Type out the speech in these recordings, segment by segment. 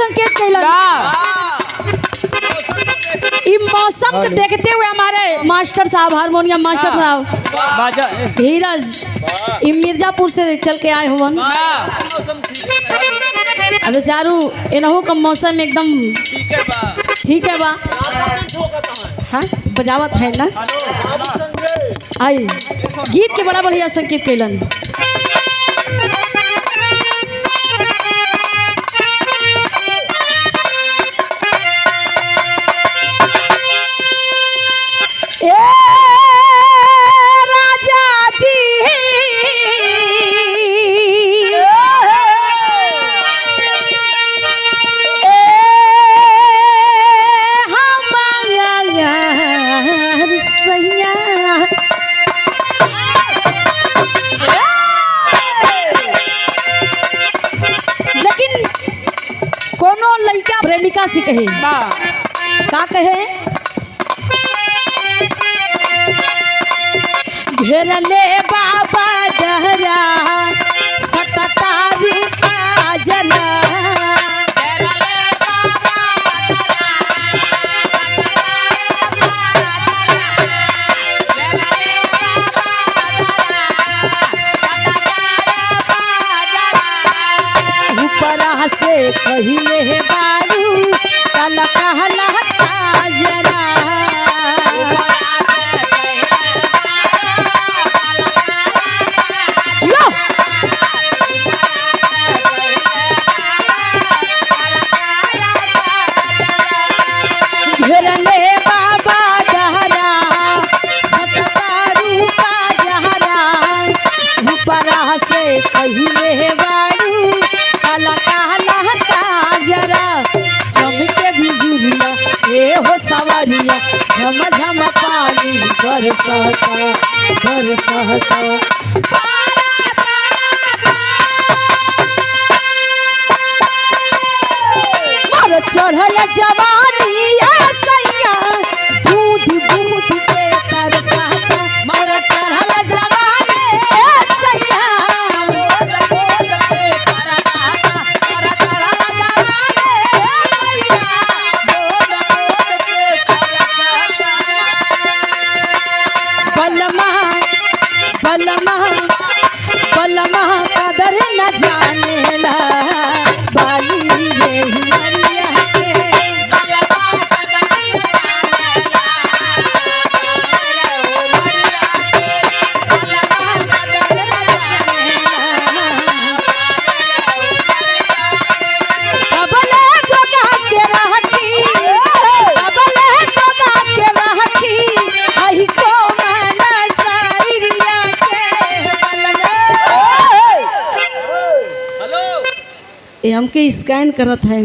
संकेत कैलन मौसम के देखते हुए हमारे मास्टर साहब हारमोनियम मास्टर साहब धीरज मिर्जापुर से चल के आए हुए अब बेचारू इनहू का मौसम एकदम ठीक है बा हाँ बजावत है ना आई गीत के बड़ा बढ़िया संकेत कैलन प्रेमिका से कहे का कहे घेर ले बाबा गहरा सततारू का जना ऊपर से कहिले बारू कल कहला जरा घेरले बाबा गहरा सततारू का जहरा ऊपर से कहिले बारू कल कहला जरा चमके बिजुरिया ए हो सवारिया झम झम पानी बरसता मर चढ़ल जवानी सैया दूध दूध के तरसता मर चढ़ल जवानी सैया बलमा कदर न जानेला बाली रे हुरिया के कबले जोगा के रहकी आई को मन सारिया ये हमके स्कैन करत है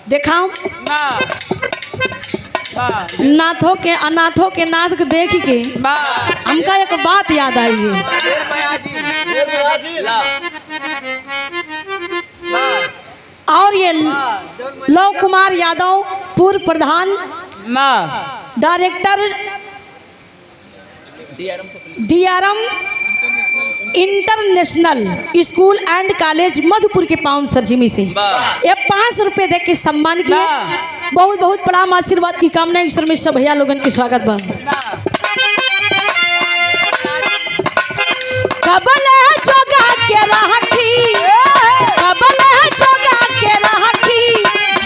देखाओ नाथों के अनाथों के नाथ के देख के हमका एक बात याद आई है और ये लव कुमार यादव पूर्व प्रधान director DRM international school and college Madhupur के पाउन सरजिमी से ये 500 रुपये दे के सम्मान किया बहुत बहुत प्रणाम आशीर्वाद की कामना ईश्वर में सब भैया लोगन के स्वागत बा कबल जोगा के राखी कबल जोगा के राखी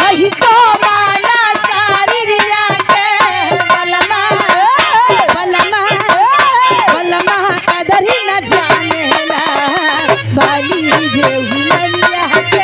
वही को माला सारी रिया के बलमा कदर न जानेला बाली रे हुरिया के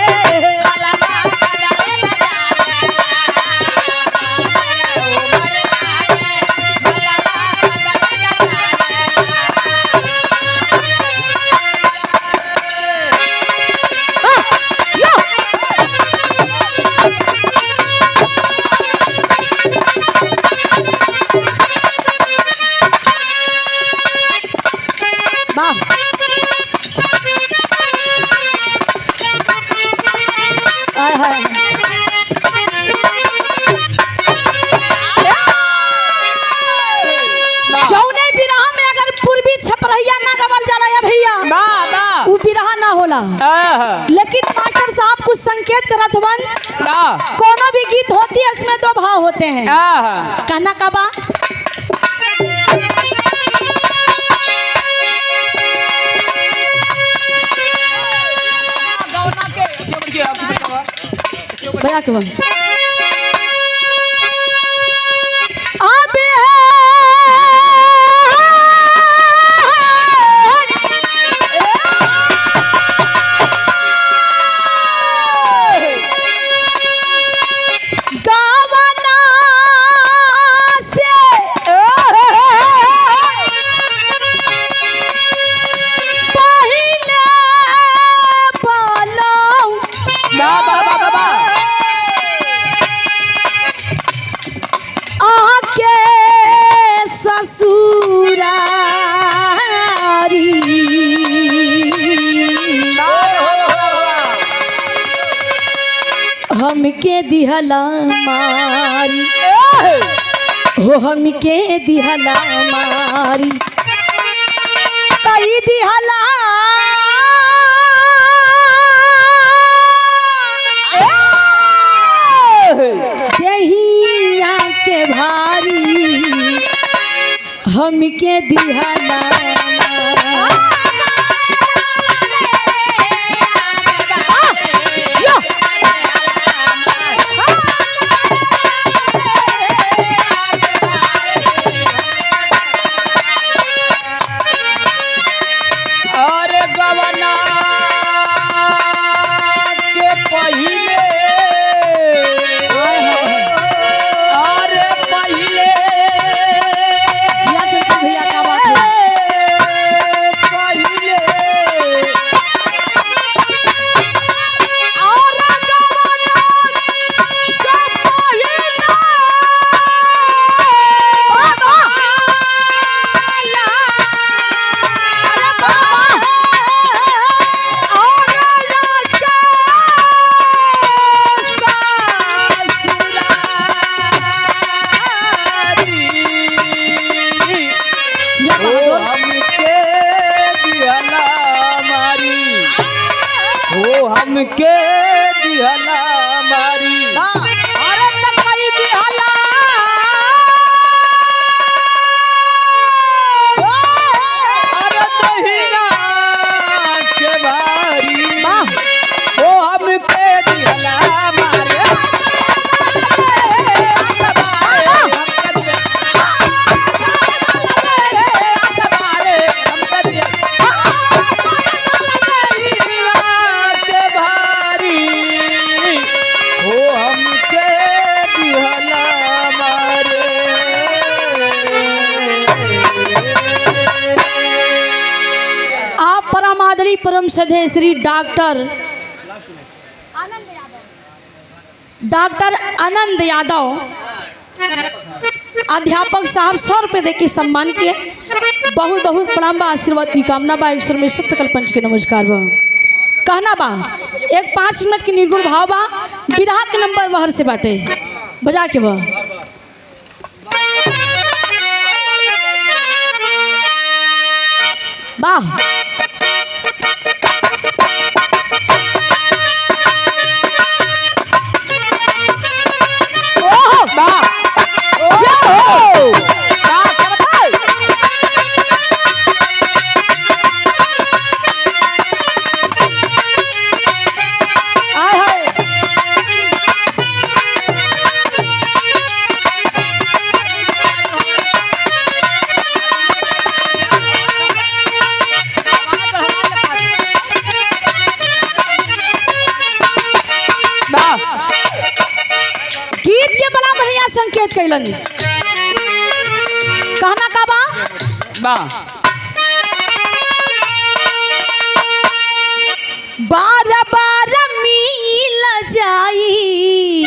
होला, लेकिन मास्टर साहब कुछ संकेत करत हवन। कोनो भी गीत होती है इसमें दो भाव होते हैं। कहना का बा बया के बा हमके दिहला मारी हो, हमके दिहला मारी कई दिहला देहिया के भारी हमके दिहला हमके दिहला मारी अरे तकई दिहला अरे दहिया के भारी ओ हमके दिहला मारी परम श्रद्धेय श्री डॉक्टर आनंद यादव अध्यापक साहब 100 रुपये देके सम्मान किए। बहुत बहुत प्रणाम बा, आशीर्वाद की कामना बा। ईश्वर में सब सकल पंच के नमस्कार बा। कहना बा एक 5 मिनट के निर्गुण भाव बा, विरहा के नंबर बाहर से बाटे बजा के बा वाह गीत के बड़ा बढ़िया संकेत कैलन। कहना का बा बार बार मिल जाई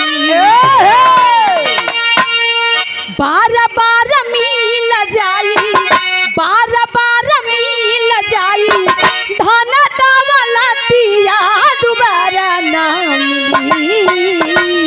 बार बार मिल जाई बार बार मिल जाई धन दौलतिया दोबारा ना मिली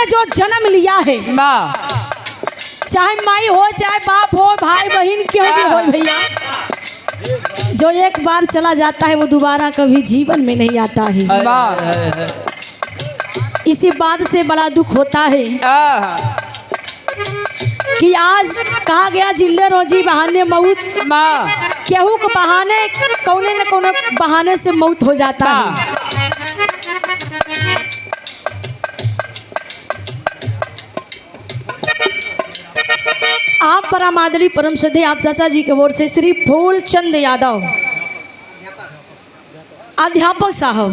में जो जन्म लिया है, चाहे माई हो चाहे बाप हो भाई बहन क्यों भी हो भैया, जो एक बार चला जाता है वो दोबारा कभी जीवन में नहीं आता है। इसी बात से बड़ा दुख होता है कि आज कहा गया जिले रोजी बहाने मौत, केहू को बहाने कौने न कौने बहाने से मौत हो जाता है। आप परम आदरणीय परम श्रद्धेय आप चाचा जी की ओर से श्री फूलचंद यादव अध्यापक साहब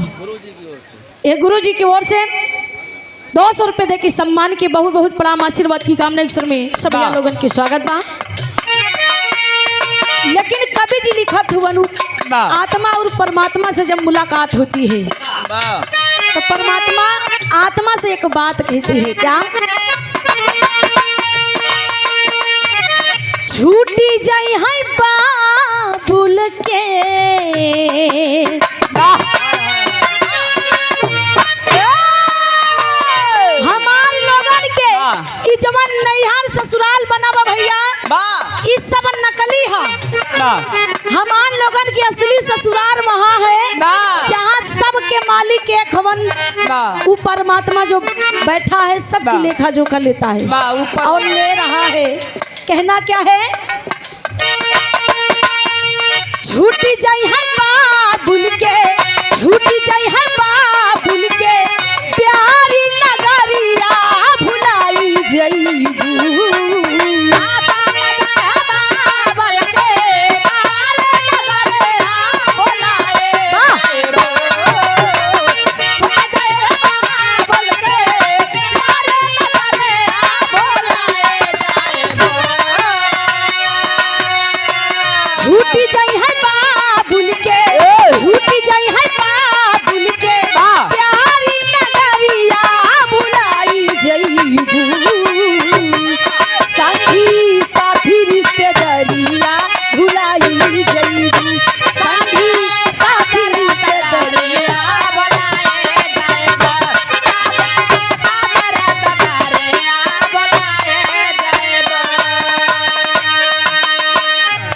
ये गुरु जी की ओर से 200 रुपये दे के सम्मान के बहुत बहुत प्रणाम आशीर्वाद की कामना ईश्वर में सभी लोगों के स्वागत बा। लेकिन कभी जी लिखत हुआ आत्मा और परमात्मा से जब मुलाकात होती है तो परमात्मा आत्मा से एक बात कहती है, क्या छूटी जाई है बाबुल के हमार लोगन के ई जवन नैहर ससुराल बनावा भैया इस सब नकली है। हमार लोगन की असली ससुराल वहाँ है जहाँ सबके मालिक एक हवन, वो परमात्मा जो बैठा है सबकी लेखा जोखा लेता है और ले रहा है। कहना क्या है, छूटी जाई है बाबुल के, छूटी जाई है बाबुल के प्यारी नगरिया भुलाई जईबू। छूटी जाई है बाबुल के, छूटी जाई है बाबुल के प्यारी नगरिया भुलाई जईबू। साथी साथी रिश्तेदारिया भुलाई जईबू, साथी साथी रिश्तेदारिया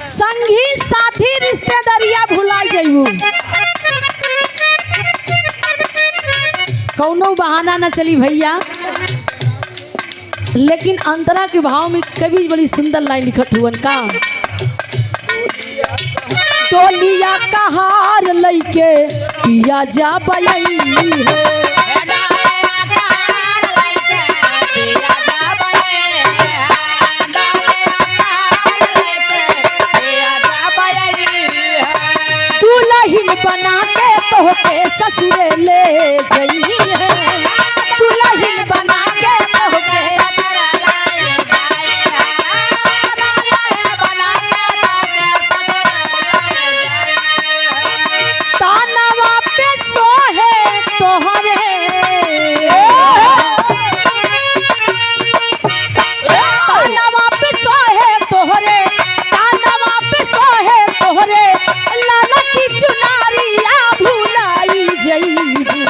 संगी साथी रिश्तेदारिया भुलाई जईबू। कौनो बहाना न चली भैया, लेकिन अंतरा के भाव में कभी बड़ी सुंदर लाइन लिखत हुआ का, टोलिया का हार लइके पिया जा बयई है, दुल्हन बना के तोहके ससुरे ले जई है, दुल्हन बना के तोहके तानवा पे सोहे तोहरे, तानवा पे सोहे तोहरे, तानवा पे सोहे तोहरे लाला की चुनारिया भुलाई जईबू।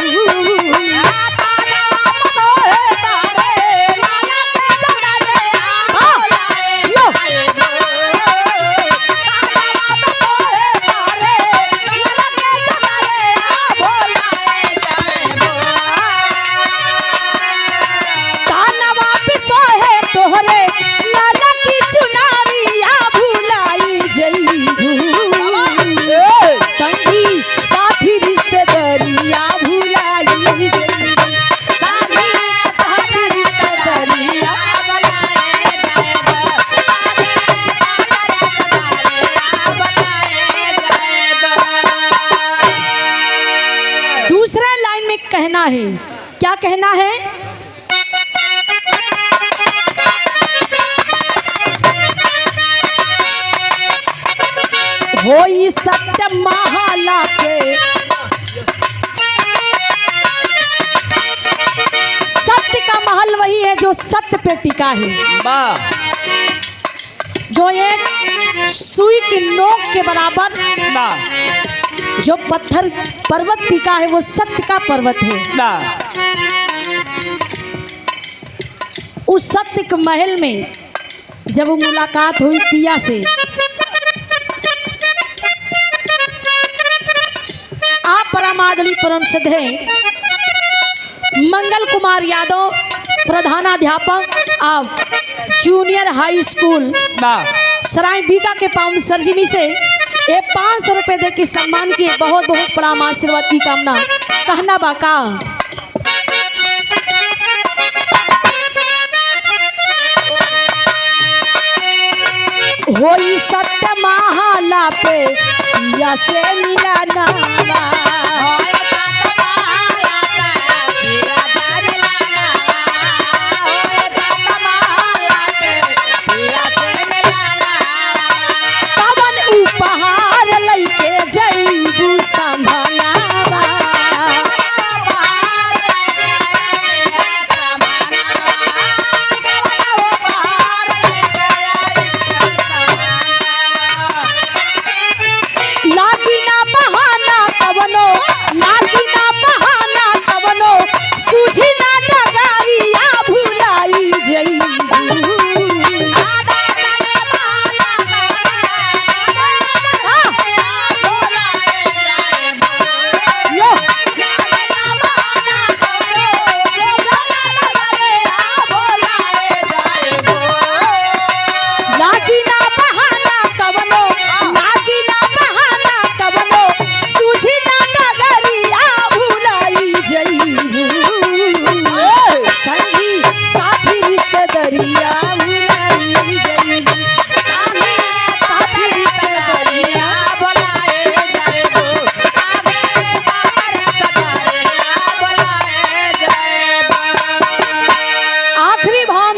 तानवा पे सोहे तोहरे लाला की चुनारिया भुलाई जईबू। संगी साथी रिश्तेदारिया भुलाई जईबू, संगी साथी रिश्तेदारिया दूसरे लाइन में कहना है, क्या कहना है, होई सत्य महाला के, सत्य का महल वही है जो सत्य पे टिका है, जो एक सुई की नोक के बराबर जो पत्थर पर्वत टिका है वो सत्य का पर्वत है। उस सत्य के महल में जब मुलाकात हुई पिया से, आप परमादली परम श्रद्धेय मंगल कुमार यादव प्रधानाध्यापक आप जूनियर हाई स्कूल सराय बीका के पावन सरजिमी से ये 500 रुपये दे के सम्मान किए। बहुत बहुत प्रणाम, आशीर्वाद की कामना। कहना बाका होई सत्य महाला पे पिया से मिला नावा,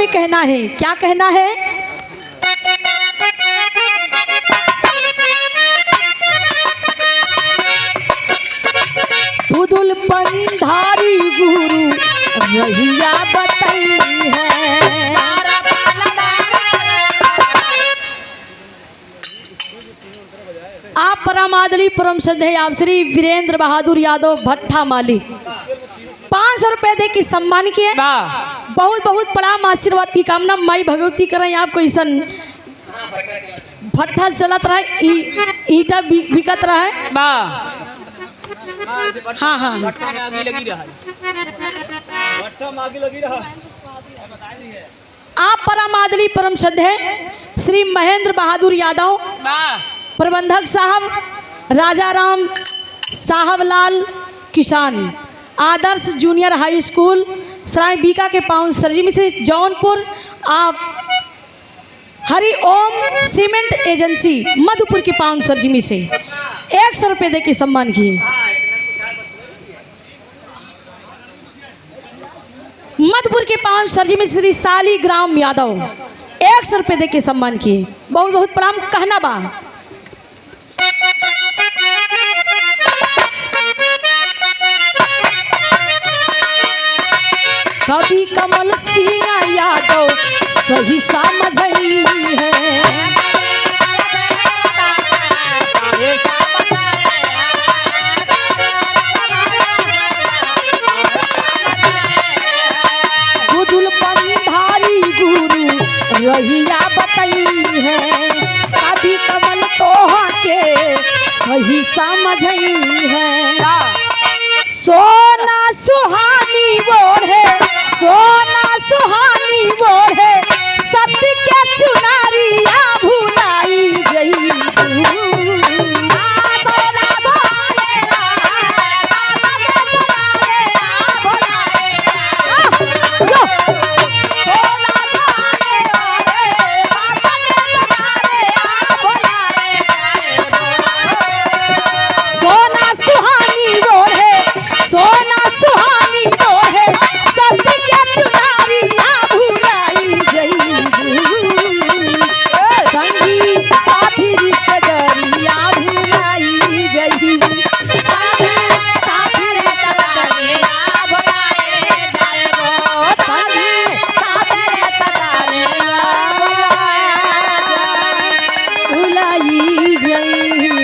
कहना है, क्या कहना है? पुदुल पंधारी गुरु रहिया बताई है, आप परमादली परम श्रद्धेय आप श्री वीरेंद्र बहादुर यादव भट्टा मालिक 500 रुपए दे के सम्मान किए। बहुत बहुत प्रणाम, आशीर्वाद की कामना। माई भगवती करें आपको ऐसा भट्ठा चलत रहा, ईटा बिकत रहा है। हाँ हाँ आप परमादली परम श्रद्धेय श्री महेंद्र बहादुर यादव प्रबंधक साहब राजा राम साहब लाल किसान आदर्श जूनियर हाई स्कूल सराय बीका के पावन सरजिमी से जौनपुर, आप हरि ओम सीमेंट एजेंसी मधुपुर के पावन सरजिमी से 100 रुपये दे के सम्मान किए। मधुपुर के पावन सरजिमी श्री साली ग्राम यादव 100 रुपये दे के सम्मान किए। बहुत बहुत प्रणाम। कहना बा कभी कमल सिंह यादव सही समझई है, गुदुल पंधारी गुरु रहिया बताई है, कभी कमल तोहा के सही समझई है। सोना सुहानी बोढ़े, सोना सुहानी बोढ़े, सत्य के चुनारिया भुलाई जई। सोना सुहानी बोढ़े, सोना सुहानी बोढ़े, सत्य के चुनारिया भुलाई जई। संगी साथी रिश्तेदारिया भुलाई जई, साथी रिश्तेदारिया भुलाई जई, संगी साथी रिश्तेदारिया भुलाई जई।